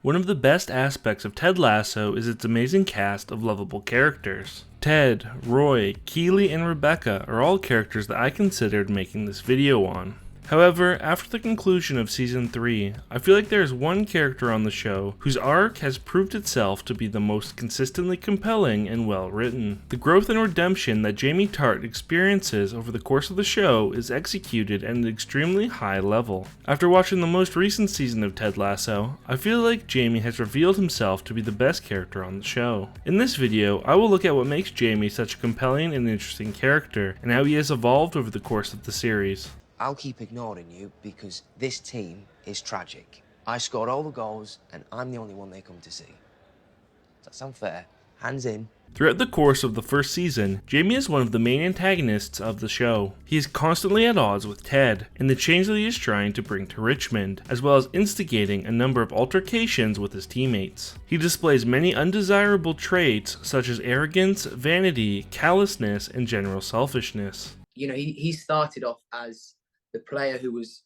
One of the best aspects of Ted Lasso is its amazing cast of lovable characters. Ted, Roy, Keely, and Rebecca are all characters that I considered making this video on. However, after the conclusion of Season 3, I feel like there is one character on the show whose arc has proved itself to be the most consistently compelling and well written. The growth and redemption that Jamie Tartt experiences over the course of the show is executed at an extremely high level. After watching the most recent season of Ted Lasso, I feel like Jamie has revealed himself to be the best character on the show. In this video, I will look at what makes Jamie such a compelling and interesting character, and how he has evolved over the course of the series. I'll keep ignoring you because this team is tragic. I scored all the goals and I'm the only one they come to see. Does that sound fair? Hands in. Throughout the course of the first season, Jamie is one of the main antagonists of the show. He is constantly at odds with Ted, and the change that he is trying to bring to Richmond, as well as instigating a number of altercations with his teammates. He displays many undesirable traits such as arrogance, vanity, callousness, and general selfishness. You know, he started off as the player who was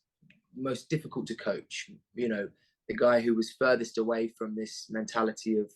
most difficult to coach, you know, the guy who was furthest away from this mentality of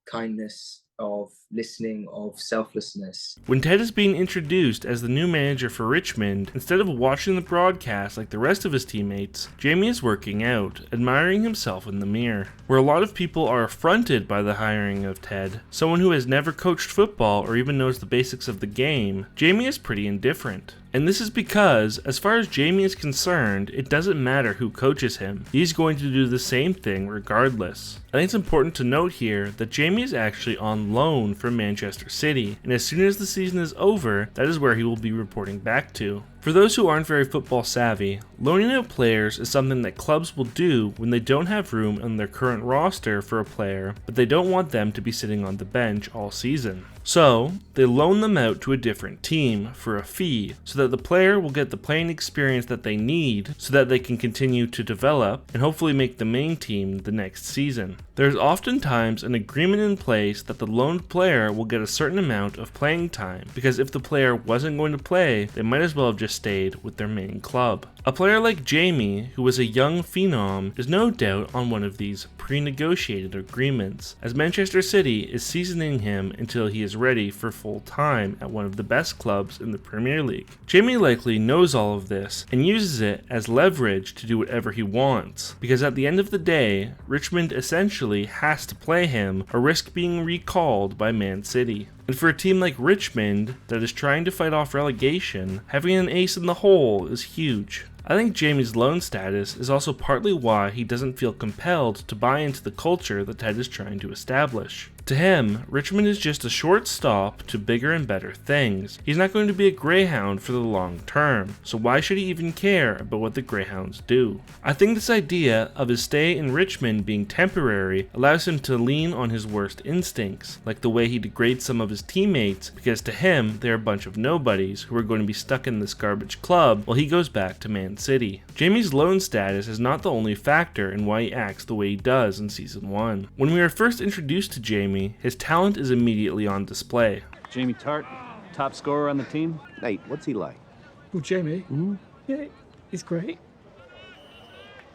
kindness, of listening, of selflessness. When Ted is being introduced as the new manager for Richmond, instead of watching the broadcast like the rest of his teammates, Jamie is working out, admiring himself in the mirror. Where a lot of people are affronted by the hiring of Ted, someone who has never coached football or even knows the basics of the game, Jamie is pretty indifferent. And this is because, as far as Jamie is concerned, it doesn't matter who coaches him. He's going to do the same thing regardless. I think it's important to note here that Jamie is actually on loan from Manchester City, and as soon as the season is over, that is where he will be reporting back to. For those who aren't very football savvy, loaning out players is something that clubs will do when they don't have room on their current roster for a player, but they don't want them to be sitting on the bench all season. So, they loan them out to a different team for a fee, so that the player will get the playing experience that they need so that they can continue to develop and hopefully make the main team the next season. There is oftentimes an agreement in place that the loaned player will get a certain amount of playing time, because if the player wasn't going to play, they might as well have just stayed with their main club. A player like Jamie, who is a young phenom, is no doubt on one of these pre-negotiated agreements, as Manchester City is seasoning him until he is ready for full time at one of the best clubs in the Premier League. Jamie likely knows all of this and uses it as leverage to do whatever he wants, because at the end of the day, Richmond essentially has to play him or risk being recalled by Man City. And for a team like Richmond that is trying to fight off relegation, having an ace in the hole is huge. I think Jamie's loan status is also partly why he doesn't feel compelled to buy into the culture that Ted is trying to establish. To him, Richmond is just a short stop to bigger and better things. He's not going to be a Greyhound for the long term, so why should he even care about what the Greyhounds do? I think this idea of his stay in Richmond being temporary allows him to lean on his worst instincts, like the way he degrades some of his teammates, because to him, they're a bunch of nobodies who are going to be stuck in this garbage club while he goes back to Man City. Jamie's loan status is not the only factor in why he acts the way he does in Season 1. When we are first introduced to Jamie, his talent is immediately on display. Jamie Tartt, top scorer on the team. Nate, what's he like? Well, Jamie? Yeah, he's great.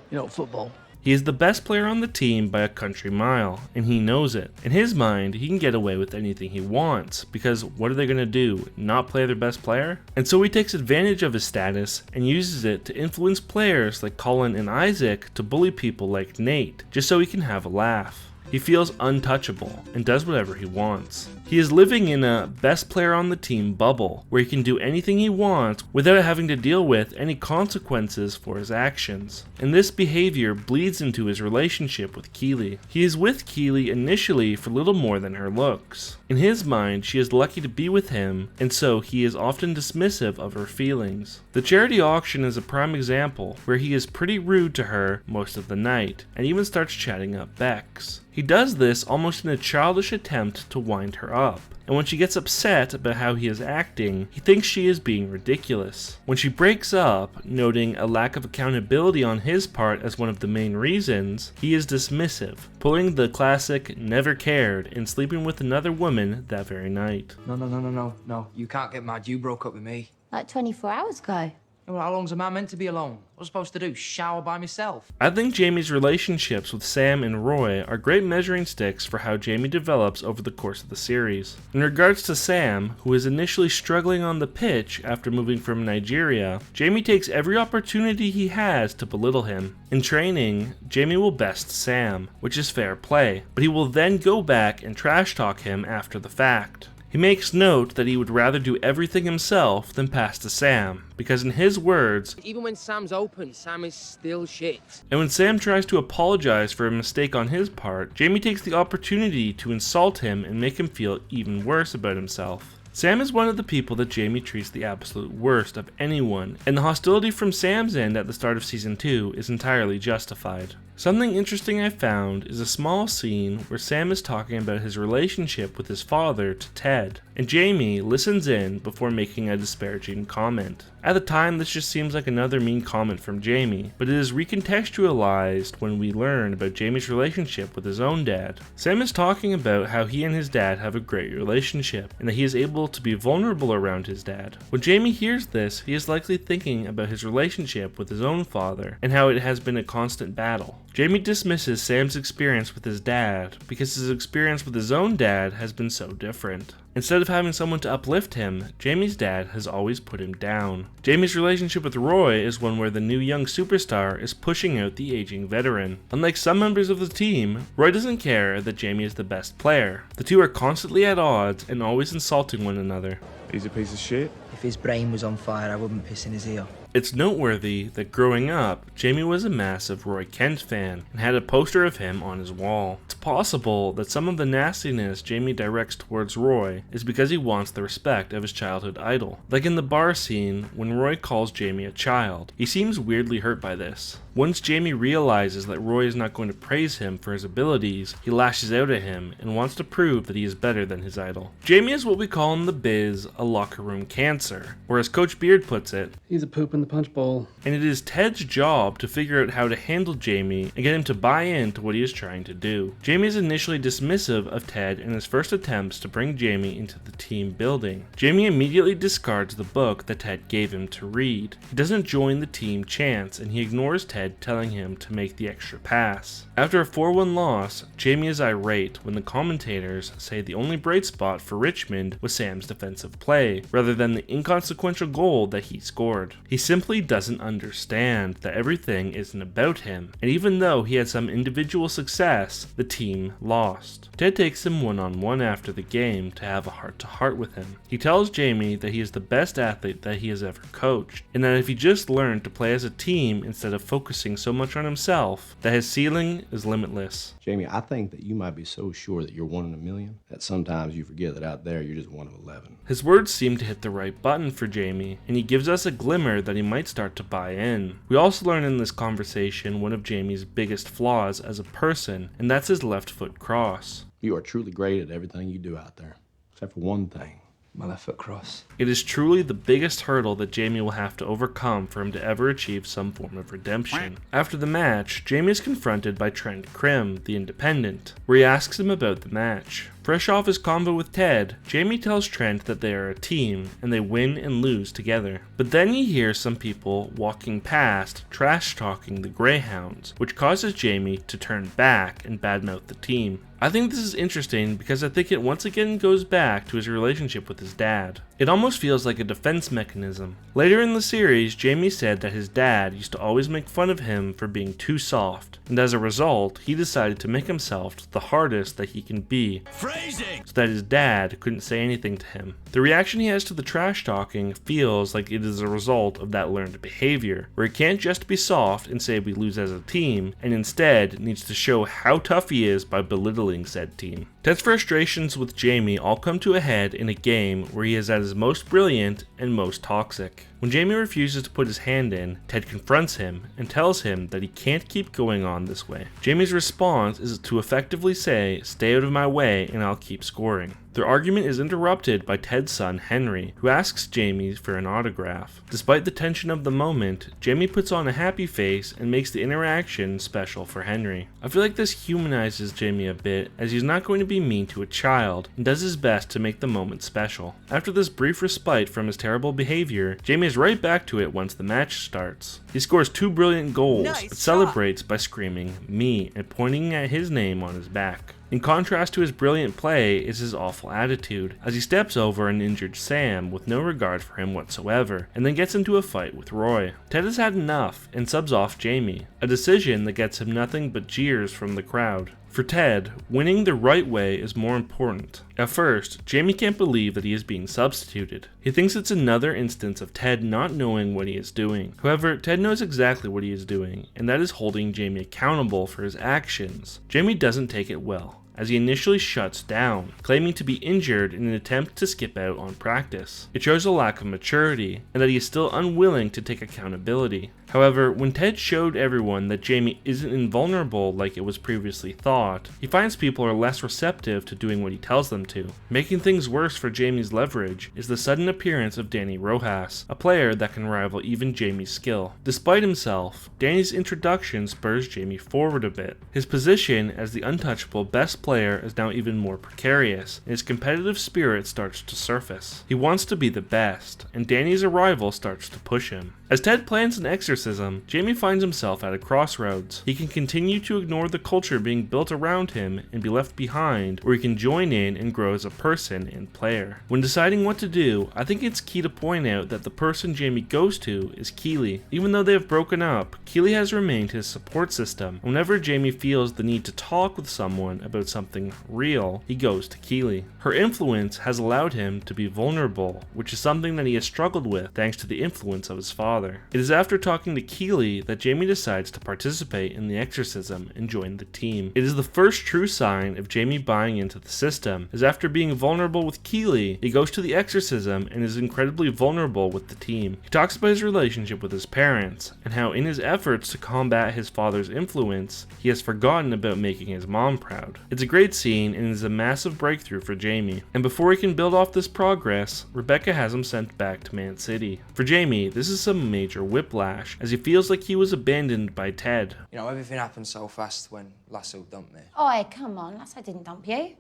You know, football. He is the best player on the team by a country mile, and he knows it. In his mind, he can get away with anything he wants, because what are they going to do, not play their best player? And so he takes advantage of his status and uses it to influence players like Colin and Isaac to bully people like Nate, just so he can have a laugh. He feels untouchable and does whatever he wants. He is living in a best player on the team bubble, where he can do anything he wants without having to deal with any consequences for his actions. And this behavior bleeds into his relationship with Keely. He is with Keely initially for little more than her looks. In his mind, she is lucky to be with him, and so he is often dismissive of her feelings. The charity auction is a prime example, where he is pretty rude to her most of the night, and even starts chatting up Bex. He does this almost in a childish attempt to wind her up, and when she gets upset about how he is acting, he thinks she is being ridiculous. When she breaks up, noting a lack of accountability on his part as one of the main reasons, he is dismissive, pulling the classic never cared and sleeping with another woman that very night. No. You can't get mad. You broke up with me. Like 24 hours ago. Well, how long's a man meant to be alone? What was I supposed to do? Shower by myself? I think Jamie's relationships with Sam and Roy are great measuring sticks for how Jamie develops over the course of the series. In regards to Sam, who is initially struggling on the pitch after moving from Nigeria, Jamie takes every opportunity he has to belittle him. In training, Jamie will best Sam, which is fair play, but he will then go back and trash talk him after the fact. He makes note that he would rather do everything himself than pass to Sam, because in his words, Even when Sam's open, Sam is still shit. and when Sam tries to apologize for a mistake on his part, Jamie takes the opportunity to insult him and make him feel even worse about himself. Sam is one of the people that Jamie treats the absolute worst of anyone, and the hostility from Sam's end at the start of season 2 is entirely justified. Something interesting I found is a small scene where Sam is talking about his relationship with his father to Ted, and Jamie listens in before making a disparaging comment. At the time, this just seems like another mean comment from Jamie, but it is recontextualized when we learn about Jamie's relationship with his own dad. Sam is talking about how he and his dad have a great relationship, and that he is able to be vulnerable around his dad. When Jamie hears this, he is likely thinking about his relationship with his own father, and how it has been a constant battle. Jamie dismisses Sam's experience with his dad because his experience with his own dad has been so different. Instead of having someone to uplift him, Jamie's dad has always put him down. Jamie's relationship with Roy is one where the new young superstar is pushing out the aging veteran. Unlike some members of the team, Roy doesn't care that Jamie is the best player. The two are constantly at odds and always insulting one another. He's a piece of shit. If his brain was on fire, I wouldn't piss in his ear. It's noteworthy that growing up, Jamie was a massive Roy Kent fan and had a poster of him on his wall. It's possible that some of the nastiness Jamie directs towards Roy is because he wants the respect of his childhood idol. Like in the bar scene when Roy calls Jamie a child, he seems weirdly hurt by this. Once Jamie realizes that Roy is not going to praise him for his abilities, he lashes out at him and wants to prove that he is better than his idol. Jamie is what we call in the biz a locker room cancer, or as Coach Beard puts it, He's a poop in the punch bowl. and it is Ted's job to figure out how to handle Jamie and get him to buy into what he is trying to do. Jamie is initially dismissive of Ted in his first attempts to bring Jamie into the team building. Jamie immediately discards the book that Ted gave him to read. He doesn't join the team chants, and he ignores Ted telling him to make the extra pass. After a 4-1 loss, Jamie is irate when the commentators say the only bright spot for Richmond was Sam's defensive play, rather than the inconsequential goal that he scored. He simply doesn't understand that everything isn't about him, and even though he had some individual success, the team lost. Ted takes him one-on-one after the game to have a heart-to-heart with him. He tells Jamie that he is the best athlete that he has ever coached, and that if he just learned to play as a team instead of focusing so much on himself, that his ceiling is limitless. Jamie, I think that you might be so sure that you're 1 in a million that sometimes you forget that out there you're just 1 of 11. His words seem to hit the right button for Jamie, and he gives us a glimmer that he might start to buy in. We also learn in this conversation one of Jamie's biggest flaws as a person, and that's his left foot cross. You are truly great at everything you do out there, except for one thing. My left foot cross. It is truly the biggest hurdle that Jamie will have to overcome for him to ever achieve some form of redemption. After the match, Jamie is confronted by Trent Krim, the Independent, where he asks him about the match. Fresh off his convo with Ted, Jamie tells Trent that they are a team and they win and lose together. But then he hears some people walking past trash talking the Greyhounds, which causes Jamie to turn back and badmouth the team. I think this is interesting because I think it once again goes back to his relationship with his dad. It almost feels like a defense mechanism. Later in the series, Jamie said that his dad used to always make fun of him for being too soft, and as a result, he decided to make himself the hardest that he can be, so that his dad couldn't say anything to him. The reaction he has to the trash talking feels like it is a result of that learned behavior, where he can't just be soft and say we lose as a team, and instead needs to show how tough he is by belittling said team. Ted's frustrations with Jamie all come to a head in a game where he is at his most brilliant and most toxic. When Jamie refuses to put his hand in, Ted confronts him and tells him that he can't keep going on this way. Jamie's response is to effectively say, "Stay out of my way and I'll keep scoring." Their argument is interrupted by Ted's son Henry, who asks Jamie for an autograph. Despite the tension of the moment, Jamie puts on a happy face and makes the interaction special for Henry. I feel like this humanizes Jamie a bit, as he's not going to be be mean to a child and does his best to make the moment special. After this brief respite from his terrible behavior, Jamie is right back to it once the match starts. He scores 2 brilliant goals, but celebrates by screaming "me" and pointing at his name on his back. In contrast to his brilliant play is his awful attitude, as he steps over an injured Sam with no regard for him whatsoever, and then gets into a fight with Roy. Ted has had enough and subs off Jamie, a decision that gets him nothing but jeers from the crowd. For Ted, winning the right way is more important. At first, Jamie can't believe that he is being substituted. He thinks it's another instance of Ted not knowing what he is doing. However, Ted knows exactly what he is doing, and that is holding Jamie accountable for his actions. Jamie doesn't take it well, as he initially shuts down, claiming to be injured in an attempt to skip out on practice. It shows a lack of maturity, and that he is still unwilling to take accountability. However, when Ted showed everyone that Jamie isn't invulnerable like it was previously thought, he finds people are less receptive to doing what he tells them to. Making things worse for Jamie's leverage is the sudden appearance of Danny Rojas, a player that can rival even Jamie's skill. Despite himself, Danny's introduction spurs Jamie forward a bit. His position as the untouchable best player is now even more precarious, and his competitive spirit starts to surface. He wants to be the best, and Danny's arrival starts to push him. As Ted plans an exorcism, Jamie finds himself at a crossroads. He can continue to ignore the culture being built around him and be left behind, or he can join in and grow as a person and player. When deciding what to do, I think it's key to point out that the person Jamie goes to is Keely. Even though they have broken up, Keely has remained his support system. Whenever Jamie feels the need to talk with someone about something real, he goes to Keely. Her influence has allowed him to be vulnerable, which is something that he has struggled with thanks to the influence of his father. It is after talking to Keely that Jamie decides to participate in the exorcism and join the team. It is the first true sign of Jamie buying into the system, as after being vulnerable with Keely, he goes to the exorcism and is incredibly vulnerable with the team. He talks about his relationship with his parents, and how in his efforts to combat his father's influence, he has forgotten about making his mom proud. It's a great scene and is a massive breakthrough for Jamie. And before he can build off this progress, Rebecca has him sent back to Man City. For Jamie, this is some major whiplash, as he feels like he was abandoned by Ted. You know, everything happened so fast when Lasso dumped me. Oh, come on, Lasso didn't dump you.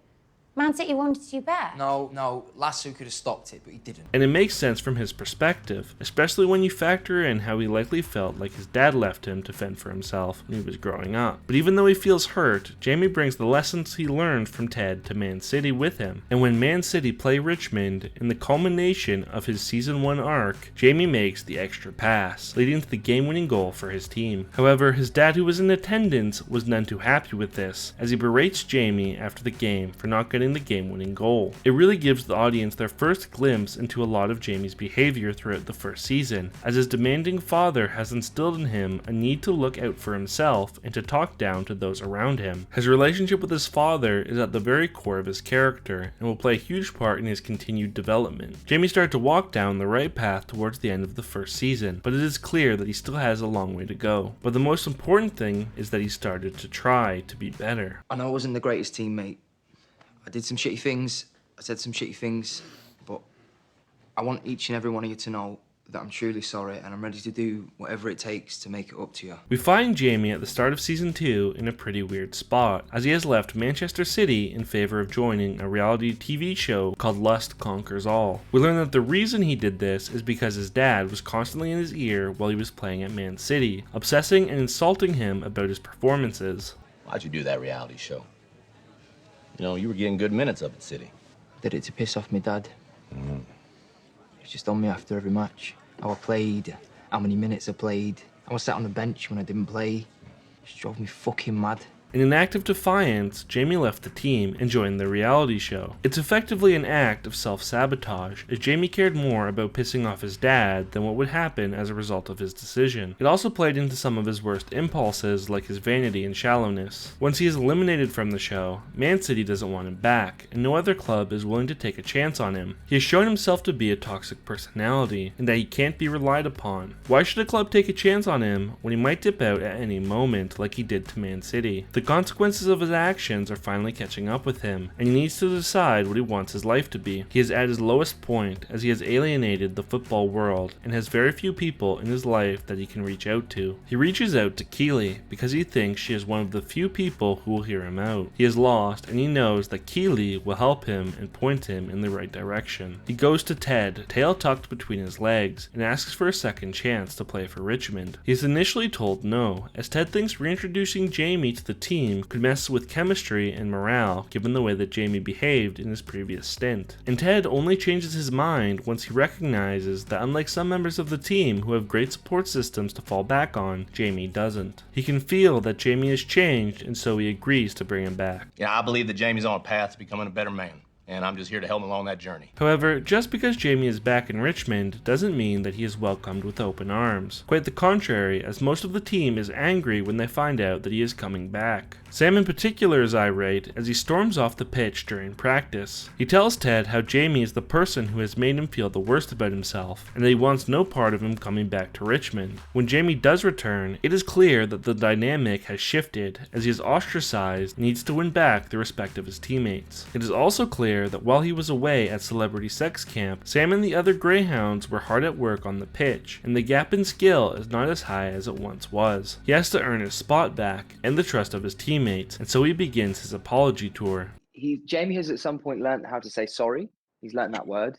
Man City wanted you back. No, Lasso could have stopped it, but he didn't. And it makes sense from his perspective, especially when you factor in how he likely felt like his dad left him to fend for himself when he was growing up. But even though he feels hurt, Jamie brings the lessons he learned from Ted to Man City with him. And when Man City play Richmond, in the culmination of his Season 1 arc, Jamie makes the extra pass, leading to the game-winning goal for his team. However, his dad, who was in attendance, was none too happy with this, as he berates Jamie after the game for not getting the game-winning goal. It really gives the audience their first glimpse into a lot of Jamie's behavior throughout the first season, as his demanding father has instilled in him a need to look out for himself and to talk down to those around him. His relationship with his father is at the very core of his character and will play a huge part in his continued development. Jamie started to walk down the right path towards the end of the first season, but it is clear that he still has a long way to go. But the most important thing is that he started to try to be better. I know I wasn't the greatest teammate. I did some shitty things, I said some shitty things, but I want each and every one of you to know that I'm truly sorry and I'm ready to do whatever it takes to make it up to you. We find Jamie at the start of Season 2 in a pretty weird spot, as he has left Manchester City in favor of joining a reality TV show called Lust Conquers All. We learn that the reason he did this is because his dad was constantly in his ear while he was playing at Man City, obsessing and insulting him about his performances. Why'd you do that reality show? You know, you were getting good minutes up at City. Did it to piss off my dad. He was just on me after every match. How I played, how many minutes I played. I was sat on the bench when I didn't play. It just drove me fucking mad. In an act of defiance, Jamie left the team and joined the reality show. It's effectively an act of self-sabotage, as Jamie cared more about pissing off his dad than what would happen as a result of his decision. It also played into some of his worst impulses, like his vanity and shallowness. Once he is eliminated from the show, Man City doesn't want him back, and no other club is willing to take a chance on him. He has shown himself to be a toxic personality, and that he can't be relied upon. Why should a club take a chance on him when he might dip out at any moment like he did to Man City? The The consequences of his actions are finally catching up with him, and he needs to decide what he wants his life to be. He is at his lowest point as he has alienated the football world and has very few people in his life that he can reach out to. He reaches out to Keely because he thinks she is one of the few people who will hear him out. He is lost and he knows that Keely will help him and point him in the right direction. He goes to Ted, tail tucked between his legs, and asks for a second chance to play for Richmond. He is initially told no, as Ted thinks reintroducing Jamie to the team could mess with chemistry and morale given the way that Jamie behaved in his previous stint. And Ted only changes his mind once he recognizes that unlike some members of the team who have great support systems to fall back on, Jamie doesn't. He can feel that Jamie has changed, and so he agrees to bring him back. Yeah, I believe that Jamie's on a path to becoming a better man, and I'm just here to help him along that journey. However, just because Jamie is back in Richmond doesn't mean that he is welcomed with open arms. Quite the contrary, as most of the team is angry when they find out that he is coming back. Sam in particular is irate as he storms off the pitch during practice. He tells Ted how Jamie is the person who has made him feel the worst about himself, and that he wants no part of him coming back to Richmond. When Jamie does return, it is clear that the dynamic has shifted, as he is ostracized and needs to win back the respect of his teammates. It is also clear that while he was away at Celebrity Sex Camp, Sam and the other Greyhounds were hard at work on the pitch, and the gap in skill is not as high as it once was. He has to earn his spot back and the trust of his teammates, and so he begins his apology tour. Jamie has at some point learned how to say sorry. He's learned that word,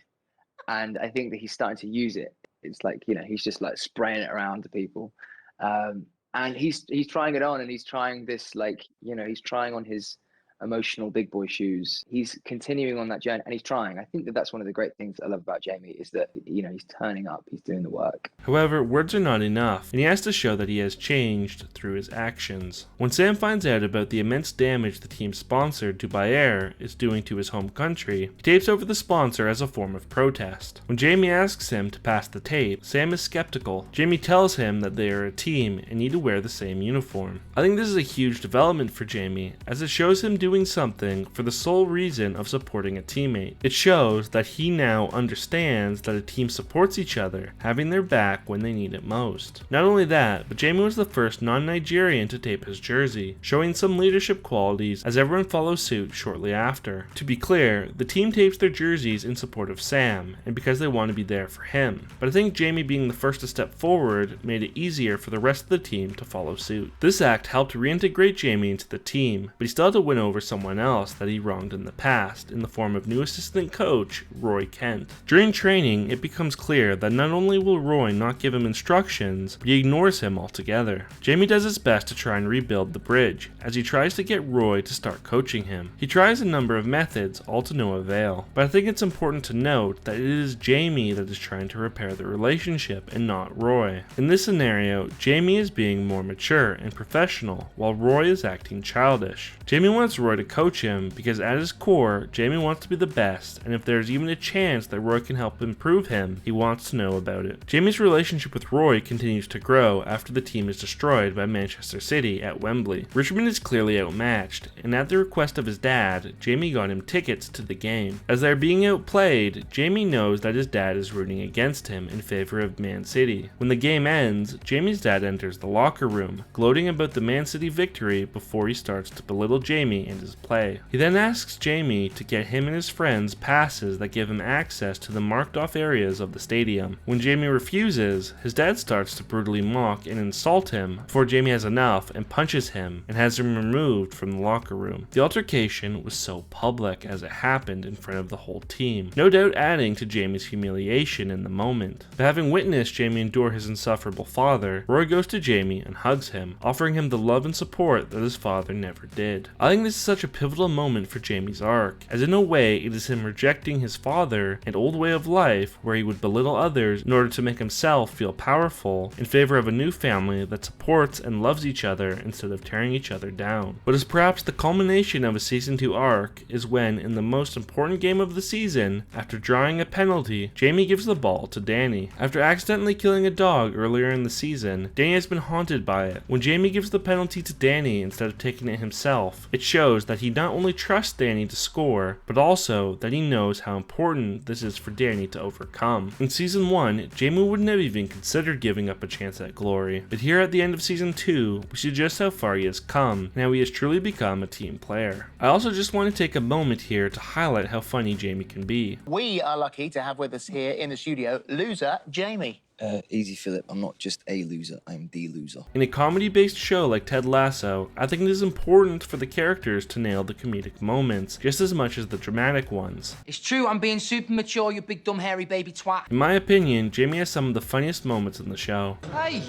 and I think that he's starting to use it. It's like, he's just like spraying it around to people, and he's trying it on, and he's trying this, he's trying on his emotional big boy shoes. He's continuing on that journey, and he's trying. I think that that's one of the great things I love about Jamie is that, he's turning up, he's doing the work. However, words are not enough, and he has to show that he has changed through his actions. When Sam finds out about the immense damage the team sponsored Dubai is doing to his home country, he tapes over the sponsor as a form of protest. When Jamie asks him to pass the tape, Sam is skeptical. Jamie tells him that they are a team and need to wear the same uniform. I think this is a huge development for Jamie, as it shows him doing something for the sole reason of supporting a teammate. It shows that he now understands that a team supports each other, having their back when they need it most. Not only that, but Jamie was the first non-Nigerian to tape his jersey, showing some leadership qualities as everyone follows suit shortly after. To be clear, the team tapes their jerseys in support of Sam, and because they want to be there for him. But I think Jamie being the first to step forward made it easier for the rest of the team to follow suit. This act helped reintegrate Jamie into the team, but he still had to win over someone else that he wronged in the past in the form of new assistant coach Roy Kent. During training, it becomes clear that not only will Roy not give him instructions, but he ignores him altogether. Jamie does his best to try and rebuild the bridge, as he tries to get Roy to start coaching him. He tries a number of methods, all to no avail, but I think it's important to note that it is Jamie that is trying to repair the relationship and not Roy. In this scenario, Jamie is being more mature and professional, while Roy is acting childish. Jamie wants Roy to coach him because at his core, Jamie wants to be the best, and if there's even a chance that Roy can help improve him, he wants to know about it. Jamie's relationship with Roy continues to grow after the team is destroyed by Manchester City at Wembley. Richmond is clearly outmatched, and at the request of his dad, Jamie got him tickets to the game. As they're being outplayed, Jamie knows that his dad is rooting against him in favor of Man City. When the game ends, Jamie's dad enters the locker room, gloating about the Man City victory before he starts to belittle Jamie and his play. He then asks Jamie to get him and his friends passes that give him access to the marked off areas of the stadium. When Jamie refuses, his dad starts to brutally mock and insult him before Jamie has enough and punches him and has him removed from the locker room. The altercation was so public as it happened in front of the whole team, no doubt adding to Jamie's humiliation in the moment. But having witnessed Jamie endure his insufferable father, Roy goes to Jamie and hugs him, offering him the love and support that his father never did. I think this is such a pivotal moment for Jamie's arc, as in a way it is him rejecting his father and old way of life where he would belittle others in order to make himself feel powerful in favor of a new family that supports and loves each other instead of tearing each other down. What is perhaps the culmination of a season 2 arc is when, in the most important game of the season, after drawing a penalty, Jamie gives the ball to Danny. After accidentally killing a dog earlier in the season, Danny has been haunted by it. When Jamie gives the penalty to Danny instead of taking it himself, it shows shows that he not only trusts Danny to score, but also that he knows how important this is for Danny to overcome. In season 1, Jamie wouldn't have even considered giving up a chance at glory, but here at the end of season 2, we see just how far he has come, and how he has truly become a team player. I also just want to take a moment here to highlight how funny Jamie can be. We are lucky to have with us here in the studio, loser Jamie. Easy, Philip. I'm not just a loser, I'm the loser. In a comedy-based show like Ted Lasso, I think it is important for the characters to nail the comedic moments just as much as the dramatic ones. It's true, I'm being super mature, you big dumb hairy baby twat. In my opinion, Jamie has some of the funniest moments in the show. Hey,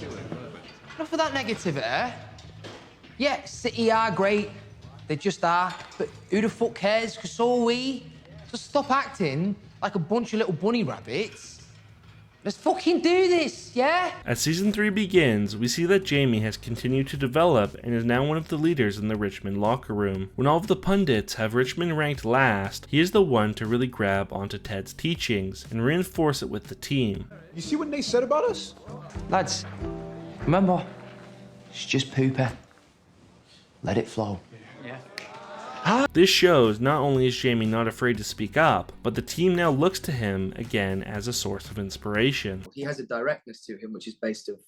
enough of that negativity, eh? Yeah, City are great, they just are, but who the fuck cares, because so are we. So stop acting like a bunch of little bunny rabbits. Let's fucking do this, yeah? As season 3 begins, we see that Jamie has continued to develop and is now one of the leaders in the Richmond locker room. When all of the pundits have Richmond ranked last, he is the one to really grab onto Ted's teachings and reinforce it with the team. You see what they said about us? Lads, remember, it's just poopy. Let it flow. This shows not only is Jamie not afraid to speak up, but the team now looks to him again as a source of inspiration. He has a directness to him, which is based of,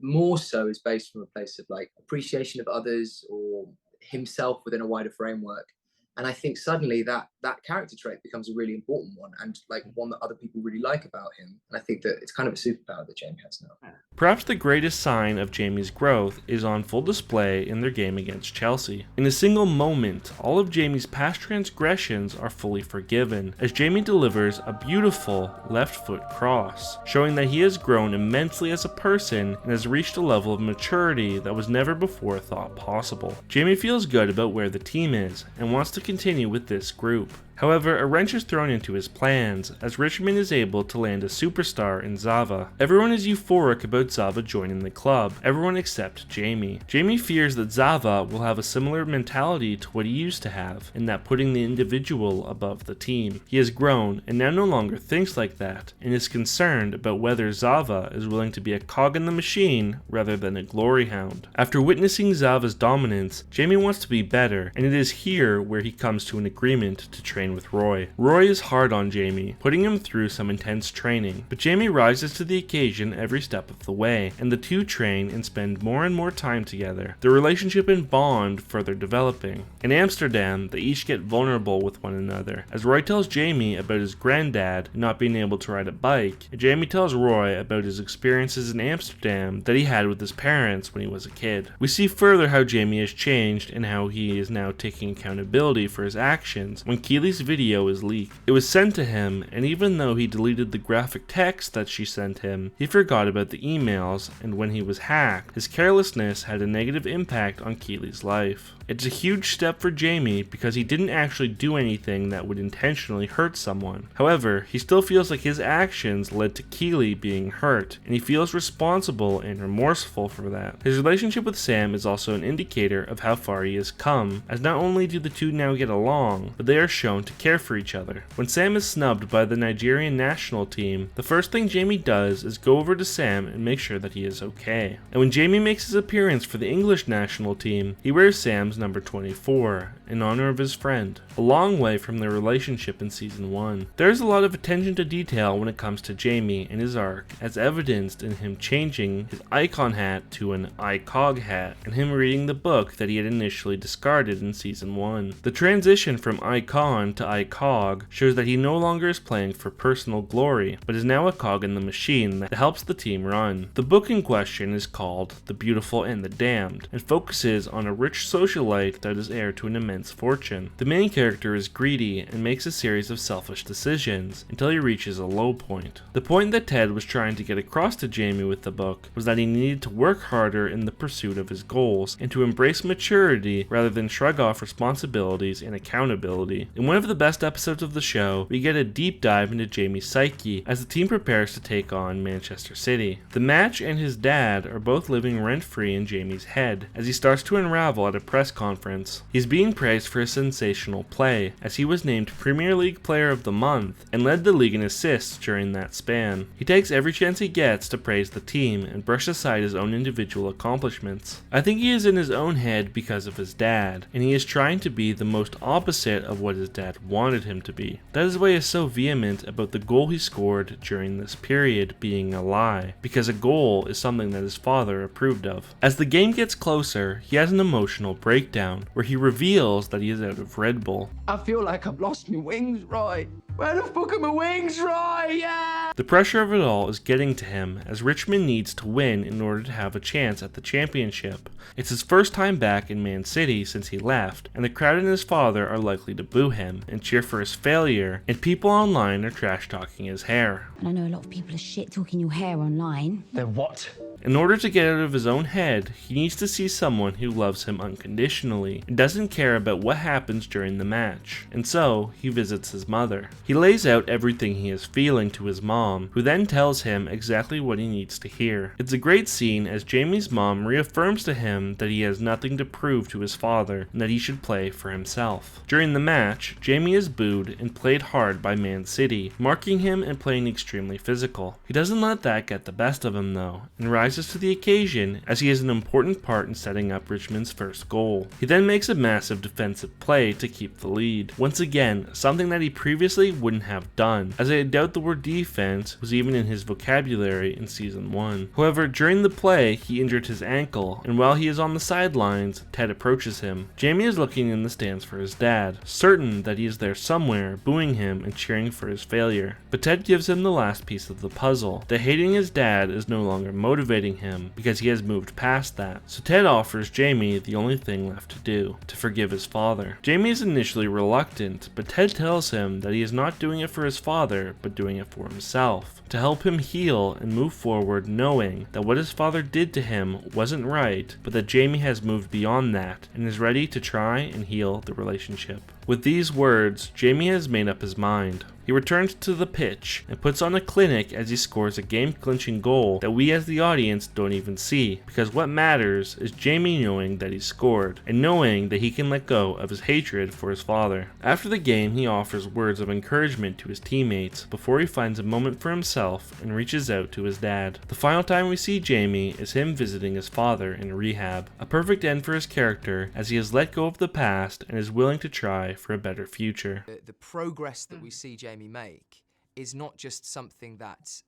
more so is based from a place of like appreciation of others or himself within a wider framework. And I think suddenly that character trait becomes a really important one, and like one that other people really like about him. And I think that it's kind of a superpower that Jamie has now. Perhaps the greatest sign of Jamie's growth is on full display in their game against Chelsea. In a single moment, all of Jamie's past transgressions are fully forgiven, as Jamie delivers a beautiful left foot cross, showing that he has grown immensely as a person and has reached a level of maturity that was never before thought possible. Jamie feels good about where the team is and wants to continue with this group. However, a wrench is thrown into his plans, as Richmond is able to land a superstar in Zava. Everyone is euphoric about Zava joining the club, everyone except Jamie. Jamie fears that Zava will have a similar mentality to what he used to have, in that putting the individual above the team. He has grown, and now no longer thinks like that, and is concerned about whether Zava is willing to be a cog in the machine rather than a glory hound. After witnessing Zava's dominance, Jamie wants to be better, and it is here where he comes to an agreement to train with Roy. Roy is hard on Jamie, putting him through some intense training, but Jamie rises to the occasion every step of the way, and the two train and spend more and more time together, their relationship and bond further developing. In Amsterdam, they each get vulnerable with one another, as Roy tells Jamie about his granddad not being able to ride a bike, and Jamie tells Roy about his experiences in Amsterdam that he had with his parents when he was a kid. We see further how Jamie has changed and how he is now taking accountability for his actions when Keely's video is leaked. It was sent to him, and even though he deleted the graphic text that she sent him, he forgot about the emails, and when he was hacked, his carelessness had a negative impact on Keely's life. It's a huge step for Jamie because he didn't actually do anything that would intentionally hurt someone. However, he still feels like his actions led to Keely being hurt, and he feels responsible and remorseful for that. His relationship with Sam is also an indicator of how far he has come, as not only do the two now get along, but they are shown to care for each other. When Sam is snubbed by the Nigerian national team, the first thing Jamie does is go over to Sam and make sure that he is okay. And when Jamie makes his appearance for the English national team, he wears Sam's number 24 in honor of his friend, a long way from their relationship in season 1. There is a lot of attention to detail when it comes to Jamie and his arc, as evidenced in him changing his icon hat to an ICOG hat, and him reading the book that he had initially discarded in season 1. The transition from icon to ICOG shows that he no longer is playing for personal glory, but is now a cog in the machine that helps the team run. The book in question is called The Beautiful and the Damned, and focuses on a rich socialite that is heir to an immense fortune. The main character is greedy and makes a series of selfish decisions until he reaches a low point. The point that Ted was trying to get across to Jamie with the book was that he needed to work harder in the pursuit of his goals and to embrace maturity rather than shrug off responsibilities and accountability. In one of the best episodes of the show, we get a deep dive into Jamie's psyche as the team prepares to take on Manchester City. The Match and his dad are both living rent-free in Jamie's head as he starts to unravel at a press conference. He's being praised for his sensational play, as he was named Premier League Player of the Month and led the league in assists during that span. He takes every chance he gets to praise the team and brush aside his own individual accomplishments. I think he is in his own head because of his dad, and he is trying to be the most opposite of what his dad wanted him to be. That is why he is so vehement about the goal he scored during this period being a lie, because a goal is something that his father approved of. As the game gets closer, he has an emotional breakdown where he reveals that he is out of Red Bull. I feel like I've lost my wings, right? Where the fuck are my wings, right? Yeah! The pressure of it all is getting to him, as Richmond needs to win in order to have a chance at the championship. It's his first time back in Man City since he left, and the crowd and his father are likely to boo him and cheer for his failure, and people online are trash talking his hair. I know a lot of people are shit talking your hair online. They're what? In order to get out of his own head, he needs to see someone who loves him unconditionally and doesn't care about what happens during the match, and so he visits his mother. He lays out everything he is feeling to his mom, who then tells him exactly what he needs to hear. It's a great scene as Jamie's mom reaffirms to him that he has nothing to prove to his father and that he should play for himself. During the match, Jamie is booed and played hard by Man City, marking him and playing extremely physical. He doesn't let that get the best of him though, and rises to the occasion as he has an important part in setting up Richmond's first goal. He then makes a massive defensive play to keep the lead. Once again, something that he previously wouldn't have done, as I doubt the word defense was even in his vocabulary in season 1. However, during the play, he injured his ankle, and while he is on the sidelines, Ted approaches him. Jamie is looking in the stands for his dad, certain that he is there somewhere, booing him and cheering for his failure. But Ted gives him the last piece of the puzzle, that hating his dad is no longer motivating him because he has moved past that. So Ted offers Jamie the only thing left to do, to forgive his father. Jamie is initially reluctant, but Ted tells him that he is not doing it for his father, but doing it for himself, to help him heal and move forward, knowing that what his father did to him wasn't right, but that Jamie has moved beyond that and is ready to try and heal the relationship. With these words, Jamie has made up his mind. He returns to the pitch and puts on a clinic as he scores a game-clinching goal that we as the audience don't even see, because what matters is Jamie knowing that he scored, and knowing that he can let go of his hatred for his father. After the game, he offers words of encouragement to his teammates before he finds a moment for himself and reaches out to his dad. The final time we see Jamie is him visiting his father in rehab, a perfect end for his character as he has let go of the past and is willing to try for a better future. The progress that we see Jamie make is not just something that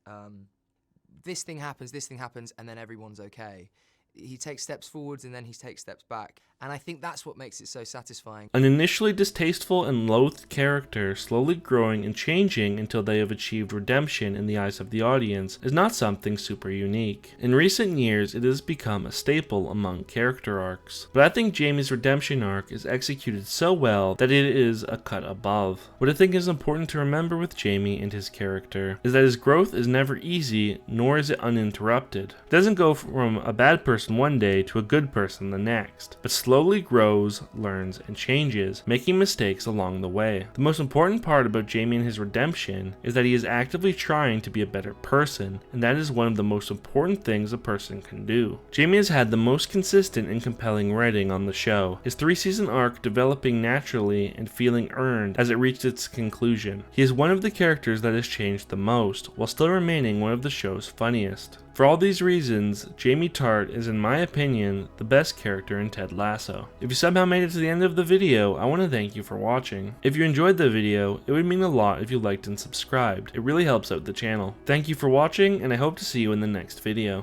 this thing happens, and then everyone's okay. He takes steps forwards and then he takes steps back. And I think that's what makes it so satisfying. An initially distasteful and loathed character slowly growing and changing until they have achieved redemption in the eyes of the audience is not something super unique. In recent years, it has become a staple among character arcs. But I think Jamie's redemption arc is executed so well that it is a cut above. What I think is important to remember with Jamie and his character is that his growth is never easy, nor is it uninterrupted. It doesn't go from a bad person one day to a good person the next, but slowly grows, learns, and changes, making mistakes along the way. The most important part about Jamie and his redemption is that he is actively trying to be a better person, and that is one of the most important things a person can do. Jamie has had the most consistent and compelling writing on the show, his 3-season arc developing naturally and feeling earned as it reached its conclusion. He is one of the characters that has changed the most, while still remaining one of the show's funniest. For all these reasons, Jamie Tartt is, in my opinion, the best character in Ted Lasso. If you somehow made it to the end of the video, I want to thank you for watching. If you enjoyed the video, it would mean a lot if you liked and subscribed. It really helps out the channel. Thank you for watching, and I hope to see you in the next video.